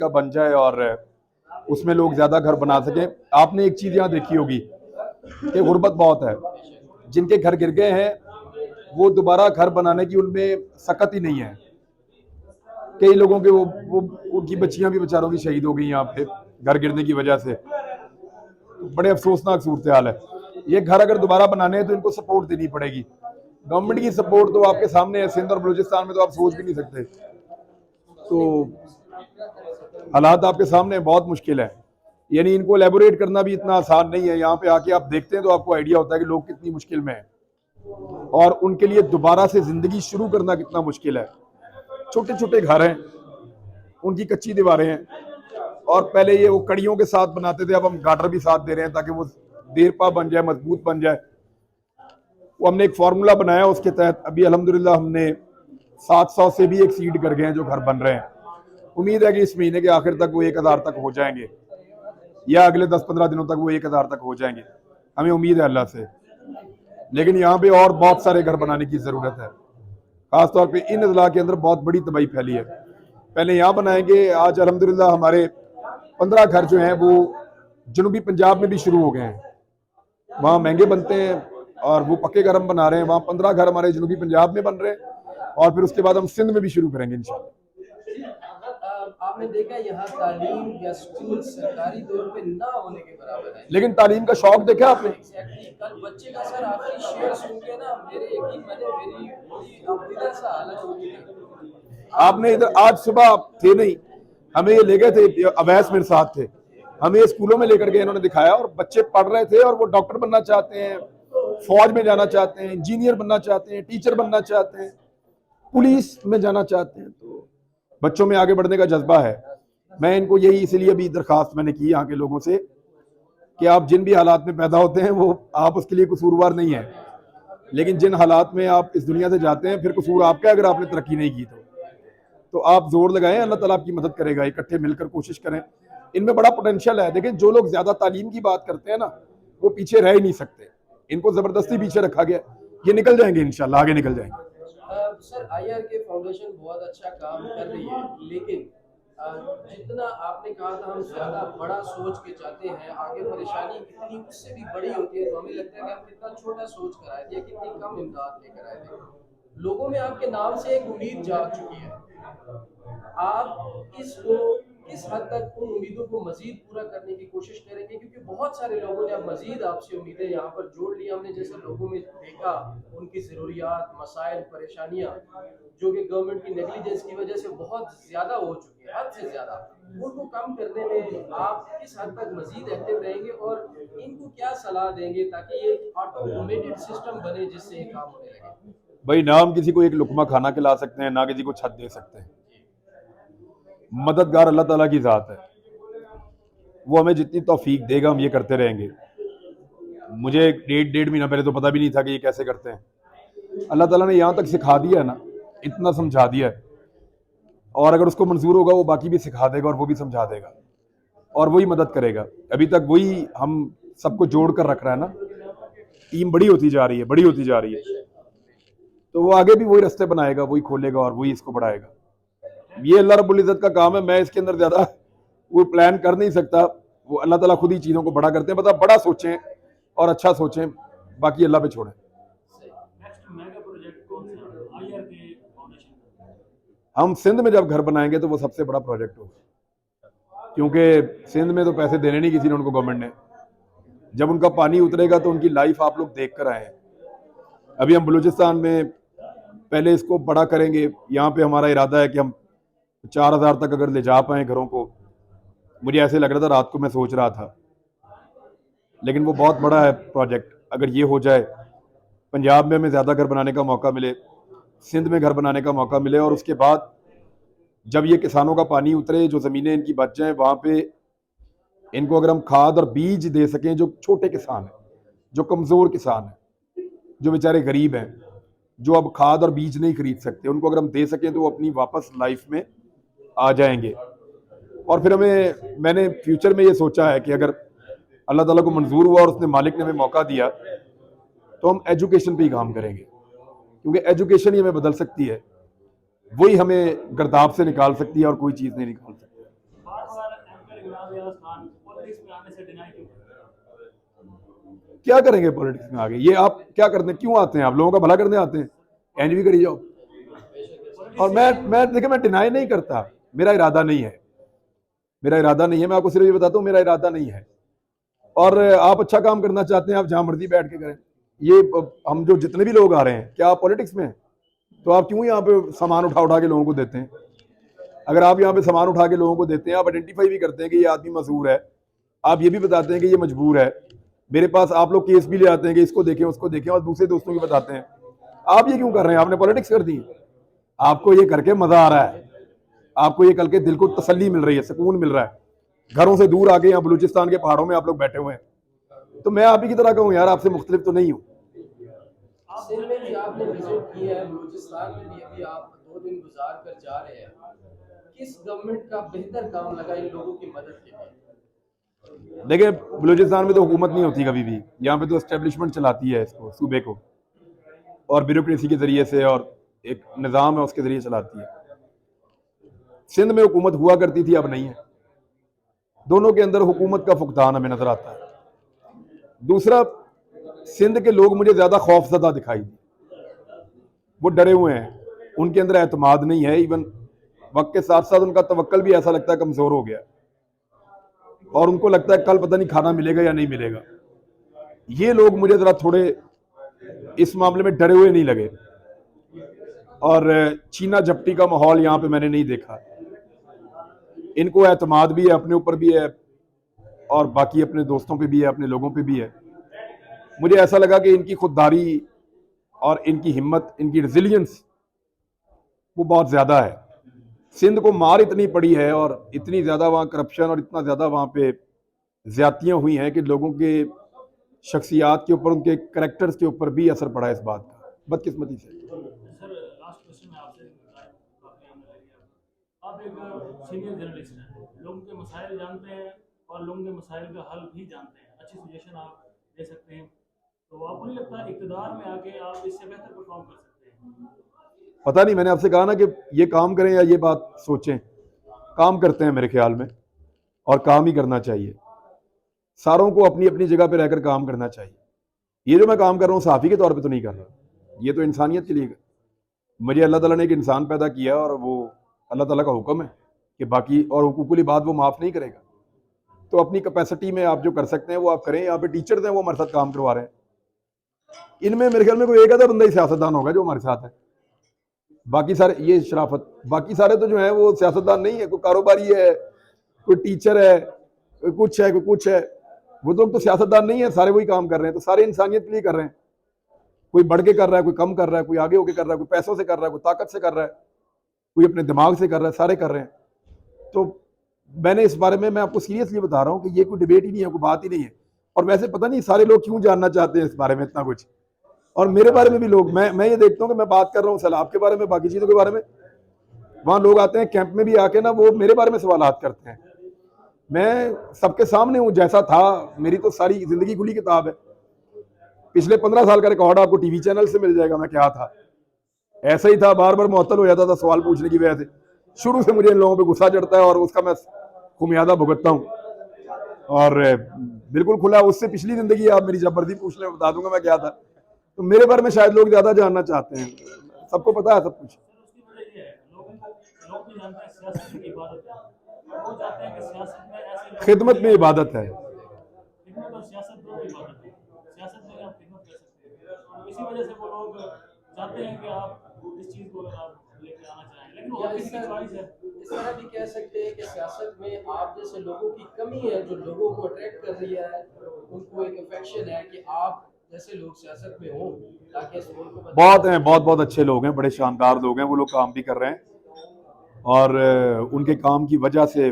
का बन जाए और उसमें लोग ज़्यादा घर बना सकें। आपने एक चीज़ यहाँ देखी होगी कि गुर्बत बहुत है, जिनके घर गिर गए हैं वो दोबारा घर बनाने की उनमें सकत ही नहीं है। कई लोगों के वो उनकी बच्चियां भी बेचारों की शहीद हो गई यहाँ पे घर गिरने की वजह से। बड़े अफसोसनाक सूरत हाल है। ये घर अगर दोबारा बनाने हैं तो इनको सपोर्ट देनी पड़ेगी। गवर्नमेंट की सपोर्ट तो आपके सामने है, सिंध और बलूचिस्तान में तो आप सोच भी नहीं सकते। तो हालात आपके सामने बहुत मुश्किल है, यानी इनको एलेबोरेट करना भी इतना आसान नहीं है। यहाँ पे आके आप देखते हैं तो आपको आइडिया होता है कि लोग कितनी मुश्किल में हैं और उनके लिए दोबारा से जिंदगी शुरू करना कितना मुश्किल है। छोटे छोटे घर हैं, उनकी कच्ची दीवारें हैं और पहले ये वो कड़ियों के साथ बनाते थे, अब हम गाटर भी साथ दे रहे हैं ताकि वो देरपा बन जाए, मजबूत बन जाए। वो हमने एक फार्मूला बनाया, उसके तहत अभी अल्हम्दुलिल्लाह हमने 700 से भी एक्सीड कर गए हैं जो घर बन रहे हैं। उम्मीद है कि इस महीने के आखिर तक वो 1000 तक हो जाएंगे या अगले 10-15 दिनों तक वो 1000 तक हो जाएंगे, हमें उम्मीद है अल्लाह से। लेकिन यहाँ पे और बहुत सारे घर बनाने की जरूरत है, खासतौर पे इन अजला के अंदर बहुत बड़ी तबाही फैली है। पहले यहाँ बनाएंगे, आज अल्हम्दुलिल्लाह हमारे 15 घर जो हैं वो जनूबी पंजाब में भी शुरू हो गए हैं, वहाँ महंगे बनते हैं और वो पक्के घर हम बना रहे हैं। वहाँ 15 घर हमारे जनूबी पंजाब में बन रहे हैं और फिर उसके बाद हम सिंध में भी शुरू करेंगे इंशाल्लाह। आपने देखा यहाँ तालीम या स्कूल सरकारी तौर पे ना होने के बराबर है, लेकिन तालीम का शौक देखा आपने? कल बच्चे का सर आखिरी शेर सुन के ना मेरे यकीन मैंने मेरी पूरी सा हालत हो गई। आपने इधर आज सुबह थे नहीं, हमें ये ले गए थे, अवैस मेरे साथ थे, हमें ये स्कूलों में लेकर गए, इन्होंने दिखाया और बच्चे पढ़ रहे थे और वो डॉक्टर बनना चाहते हैं, फौज में जाना चाहते हैं, इंजीनियर बनना चाहते हैं, टीचर बनना चाहते हैं, पुलिस में जाना चाहते हैं। तो बच्चों में आगे बढ़ने का जज्बा है। मैं इनको यही इसलिए भी दरखास्त मैंने की यहाँ के लोगों से कि आप जिन भी हालात में पैदा होते हैं वो आप उसके लिए कसूरवार नहीं है, लेकिन जिन हालात में आप इस दुनिया से जाते हैं फिर कसूर आपका अगर आपने तरक्की नहीं की तो आप जोर लगाएं, अल्लाह ताला आपकी मदद करेगा। इकट्ठे मिलकर कोशिश करें, इनमें बड़ा पोटेंशियल है। देखिए जो लोग ज्यादा तालीम की बात करते हैं ना वो पीछे रह ही नहीं सकते, इनको जबरदस्ती पीछे रखा गया, ये निकल जाएंगे इंशाल्लाह, आगे निकल जाएंगे। सर IRK फाउंडेशन बहुत अच्छा काम कर रही है, लेकिन जितना आपने कहा था हम ज्यादा बड़ा सोच के चाहते हैं, आगे परेशानी कितनी उससे भी बड़ी होती है, तो हमें लगता है कि हम कितना छोटा सोच कर आए थे, कितनी कम इमदाद लेकर आए थे। लोगों में आपके नाम से एक उम्मीद जाग चुकी है, आप इसको किस हद तक उन उम्मीदों को मजीद पूरा करने की कोशिश करेंगे? क्योंकि बहुत सारे लोगों ने अब मजीद आपसे उम्मीदें यहाँ पर जोड़ ली। हमने जैसे लोगों में देखा उनकी ज़रूरियात, मसाइल, परेशानियाँ जो कि गवर्नमेंट की नेग्लिजेंस की वजह से बहुत ज़्यादा हो चुकी है, हद से ज़्यादा, उनको कम करने में आप किस हद तक मजीद एक्टिव रहेंगे और इनको क्या सलाह देंगे ताकि ये ऑटोमेटेड सिस्टम बने जिससे ये काम होने लगे? भाई ना हम किसी को एक लुकमा खाना खिला सकते हैं, ना किसी को छत दे सकते हैं। मददगार अल्लाह ताला की ज़ात है, वो हमें जितनी तौफीक देगा हम ये करते रहेंगे। मुझे डेढ़ महीना पहले तो पता भी नहीं था कि ये कैसे करते हैं। अल्लाह ताला ने यहाँ तक सिखा दिया है ना, इतना समझा दिया है, और अगर उसको मंजूर होगा वो बाकी भी सिखा देगा और वो भी समझा देगा और वही मदद करेगा। अभी तक वही हम सबको जोड़ कर रख रहा है ना, टीम बड़ी होती जा रही है, बड़ी होती जा रही है, तो वो आगे भी वही रास्ते बनाएगा, वही खोलेगा और वही इसको बढ़ाएगा। ये अल्लाह रब्बुल इज्जत का काम है, मैं इसके अंदर ज्यादा वो प्लान कर नहीं सकता। वो अल्लाह ताला खुद ही चीजों को बड़ा करते हैं। मतलब बड़ा सोचें और अच्छा सोचें, बाकी अल्लाह पे छोड़ें। हम सिंध में जब घर बनाएंगे तो वो सबसे बड़ा प्रोजेक्ट होगा, क्योंकि सिंध में तो पैसे देने नहीं किसी ने उनको, गवर्नमेंट ने। जब उनका पानी उतरेगा तो उनकी लाइफ आप लोग देख कर आए हैं। अभी हम बलूचिस्तान में पहले इसको बड़ा करेंगे, यहाँ पे हमारा इरादा है कि हम 4000 तक अगर ले जा पाए घरों को। मुझे ऐसे लग रहा था, रात को मैं सोच रहा था, लेकिन वो बहुत बड़ा है प्रोजेक्ट। अगर ये हो जाए, पंजाब में हमें ज़्यादा घर बनाने का मौका मिले, सिंध में घर बनाने का मौका मिले, और उसके बाद जब ये किसानों का पानी उतरे, जो ज़मीनें इनकी बच जाएँ, वहाँ पे इनको अगर हम खाद और बीज दे सकें, जो छोटे किसान हैं, जो कमज़ोर किसान हैं, जो बेचारे गरीब हैं, जो अब खाद और बीज नहीं खरीद सकते, उनको अगर हम दे सकें तो वो अपनी वापस लाइफ में आ जाएंगे। और फिर मैंने फ्यूचर में ये सोचा है कि अगर अल्लाह ताला को मंजूर हुआ और उसने मालिक ने हमें मौका दिया तो हम एजुकेशन पे ही काम करेंगे, क्योंकि एजुकेशन ही हमें बदल सकती है, वही हमें गर्दाब से निकाल सकती है और कोई चीज़ नहीं निकाल सकती। लेकिन इमरान रियाज खान पॉलिटिक्स में आने से डिनाई क्यों कर रहे हैं? क्या करेंगे पॉलिटिक्स में आगे? ये आप क्या करते हैं, क्यों आते हैं? आप लोगों का भला करने आते हैं? एनवी करी जाओ। और मैं देखिए, मैं डिनाई नहीं करता, मेरा इरादा नहीं है, मेरा इरादा नहीं है, मैं आपको सिर्फ ये बताता हूँ मेरा इरादा नहीं है। और आप अच्छा काम करना चाहते हैं, आप जहां मर्जी बैठ के करें। ये हम जो जितने भी लोग आ रहे हैं, क्या आप पॉलिटिक्स में हैं? तो आप क्यों यहाँ पे सामान उठा उठा के लोगों को देते हैं? अगर आप यहाँ पे सामान उठा के लोगों को देते हैं, आप आइडेंटिफाई भी करते हैं कि ये आदमी मजबूर है, आप ये भी बताते हैं कि ये मजबूर है, मेरे पास आप लोग केस भी ले आते हैं कि इसको देखें उसको देखें, और दूसरे दोस्तों की बताते हैं। आप ये क्यों कर रहे हैं? आपने पॉलिटिक्स कर दी। आपको ये करके मजा आ रहा है, आपको ये करके दिल को तसल्ली मिल रही है, सुकून मिल रहा है। घरों से दूर आके यहाँ बलूचिस्तान के पहाड़ों में आप लोग बैठे हुए हैं। तो मैं आप ही की तरह कहूँ यार, आपसे मुख्तलिफ तो नहीं हूँ। सिंध में भी आपने विजिट किया है, बलूचिस्तान में भी अभी आप 2 दिन गुजार कर जा रहे हैं। किस गवर्नमेंट का बेहतर काम लगा इन लोगों की मदद के लिए? देखिए, बलूचिस्तान में तो हुकूमत नहीं होती कभी भी, यहाँ पे तो एस्टेब्लिशमेंट चलाती है इसको, सूबे को, और ब्यूरोक्रेसी के जरिए से, और एक निज़ाम है उसके जरिए चलाती है। सिंध में हुकूमत हुआ करती थी, अब नहीं है। दोनों के अंदर हुकूमत का फुकदान हमें नजर आता है। दूसरा, सिंध के लोग मुझे ज्यादा खौफजदा दिखाई दिए, वो डरे हुए हैं, उनके अंदर एतमाद नहीं है। इवन वक्त के साथ साथ उनका तवक्कल भी ऐसा लगता है कमजोर हो गया, और उनको लगता है कल पता नहीं खाना मिलेगा या नहीं मिलेगा। ये लोग मुझे जरा थोड़े इस मामले में डरे हुए नहीं लगे, और चीना झपटी का माहौल यहाँ पे मैंने नहीं देखा। इनको एतमाद भी है, अपने ऊपर भी है, और बाकी अपने दोस्तों पे भी है, अपने लोगों पे भी है। मुझे ऐसा लगा कि इनकी खुददारी और इनकी हिम्मत, इनकी रेजिलियंस वो बहुत ज़्यादा है। सिंध को मार इतनी पड़ी है, और इतनी ज़्यादा वहाँ करप्शन और इतना ज़्यादा वहाँ पे ज़्यादतियाँ हुई हैं कि लोगों के शख्सियात के ऊपर, उनके करेक्टर्स के ऊपर भी असर पड़ा है इस बात का, बदकिस्मती से। सर लास्ट क्वेश्चन है आपसे, काफी आने लगी आप एक सीनियर जर्नलिस्ट हैं, लोगों के मसाइल जानते हैं और लोगों के मसाइल का हल भी जानते हैं, अच्छी सजेशन आप दे सकते हैं, तो आपको नहीं लगता इक़्तिदार में आके आप इससे बेहतर परफॉर्म कर सकते हैं? पता नहीं, मैंने आपसे कहा ना कि ये काम करें या ये बात सोचें। काम करते हैं मेरे ख्याल में, और काम ही करना चाहिए। सारों को अपनी अपनी जगह पे रहकर काम करना चाहिए। ये जो मैं काम कर रहा हूँ सहाफ़ी के तौर पे तो नहीं कर रहा, ये तो इंसानियत के लिए। मुझे अल्लाह ताला ने एक इंसान पैदा किया, और वो अल्लाह ताला का हुक्म है कि बाकी और हुकूकुल इबाद वो माफ़ नहीं करेगा। तो अपनी कैपेसिटी में आप जो कर सकते हैं वो आप करें। यहाँ पे टीचर्स हैं, वो हमारे साथ काम करवा रहे हैं। इनमें मेरे ख्याल में कोई एक आधा बंदा ही सियासतदान होगा जो हमारे साथ है, बाकी सारे ये शराफत, बाकी सारे तो जो है वो सियासतदान नहीं है। कोई कारोबारी है, कोई टीचर है, कोई कुछ है, कोई कुछ है। वो लोग तो सियासतदान नहीं है, सारे वही काम कर रहे हैं। तो सारे इंसानियत के लिए कर रहे हैं। कोई बढ़ के कर रहा है, कोई कम कर रहा है, कोई आगे होके कर रहा है, कोई पैसों से कर रहा है, कोई ताकत से कर रहा है, कोई अपने दिमाग से कर रहा है, सारे कर रहे हैं। तो मैंने इस बारे में, मैं आपको सीरियसली बता रहा हूँ कि ये कोई डिबेट ही नहीं है, कोई बात ही नहीं है। और वैसे पता नहीं सारे लोग क्यों जानना चाहते हैं इस बारे में इतना कुछ। और मेरे बारे में भी लोग, मैं ये देखता हूँ कि मैं बात कर रहा हूँ सैलाब के बारे में, बाकी चीज़ों के बारे में, वहाँ लोग आते हैं कैंप में भी आके ना, वो मेरे बारे में सवालात करते हैं। मैं सबके सामने हूँ जैसा था, मेरी तो सारी जिंदगी खुली किताब है। पिछले 15 साल का रिकॉर्ड आपको टीवी चैनल से मिल जाएगा, मैं क्या था, ऐसा ही था, बार बार मुअत्तल हो जाता था सवाल पूछने की वजह से। शुरू से मुझे इन लोगों पे गुस्सा चढ़ता है, और उसका मैं खुमियादा भुगतता हूँ। और बिल्कुल खुला, उससे पिछली जिंदगी आप मेरी जब मर्जी पूछ लें, बता दूंगा मैं क्या था। तो मेरे बारे में शायद लोग ज्यादा जानना चाहते हैं, सबको पता है सब कुछ। उसकी वजह ये है, लोग भी जानते हैं सियासत की इबादत है, वो चाहते हैं कि सियासत में ऐसे खिदमत में इबादत है। खिदमत और सियासत दोनों इबादत है, सियासत में आप खिदमत कर सकते हैं, तो इसी वजह से वो लोग चाहते हैं कि आप इस चीज़ को अगर आप लेके आना चाहें, लेकिन वो किसी की चॉइस है। इस तरह भी कह सकते हैं कि सियासत में आप जैसे लोगों की कमी है, जो लोगों को अट्रैक्ट कर रही है, उनको एक अफेक्शन है कि आप जैसे लोग सियासत में हो, ताकि इस मुल्क को बहुत हैं, बहुत बहुत अच्छे लोग हैं, बड़े शानदार लोग हैं, वो लोग काम भी कर रहे हैं। और उनके काम की वजह से,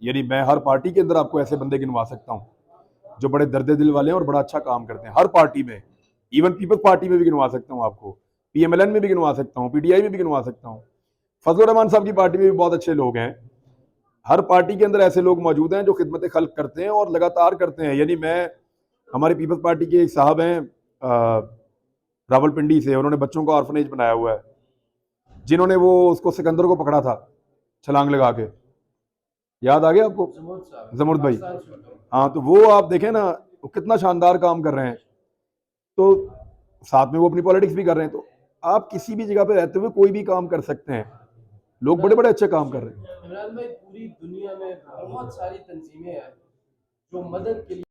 यानी मैं हर पार्टी के अंदर आपको ऐसे बंदे गिनवा सकता हूँ जो बड़े दर्द दिल वाले हैं और बड़ा अच्छा काम करते हैं हर पार्टी में। इवन पीपल्स पार्टी में भी गिनवा सकता हूँ आपको, PMLN में भी गिनवा सकता हूँ, PTI में भी गिनवा सकता हूँ, फजलुर रहमान साहब की पार्टी में भी बहुत अच्छे लोग हैं। हर पार्टी के अंदर ऐसे लोग मौजूद हैं जो खिदमत खल्क करते हैं और लगातार करते हैं। यानी मैं, हमारी पीपल्स पार्टी के एक साहब हैं रावलपिंडी से, उन्होंने बच्चों का ऑर्फनेज बनाया हुआ है, जिन्होंने वो उसको सिकंदर को पकड़ा था छलांग लगा के, याद आ गया आपको? जमूद साहब, जमुर्द भाई। पाकिस्तान से होते हैं। हाँ, तो वो आप देखें ना, वो कितना शानदार काम कर रहे हैं, तो साथ में वो अपनी पॉलिटिक्स भी कर रहे हैं। तो आप किसी भी जगह पे रहते हुए कोई भी काम कर सकते हैं, लोग बड़े बड़े अच्छे काम कर रहे हैं। इमरान भाई, पूरी दुनिया में बहुत सारी तंजीमें हैं जो मदद के लिए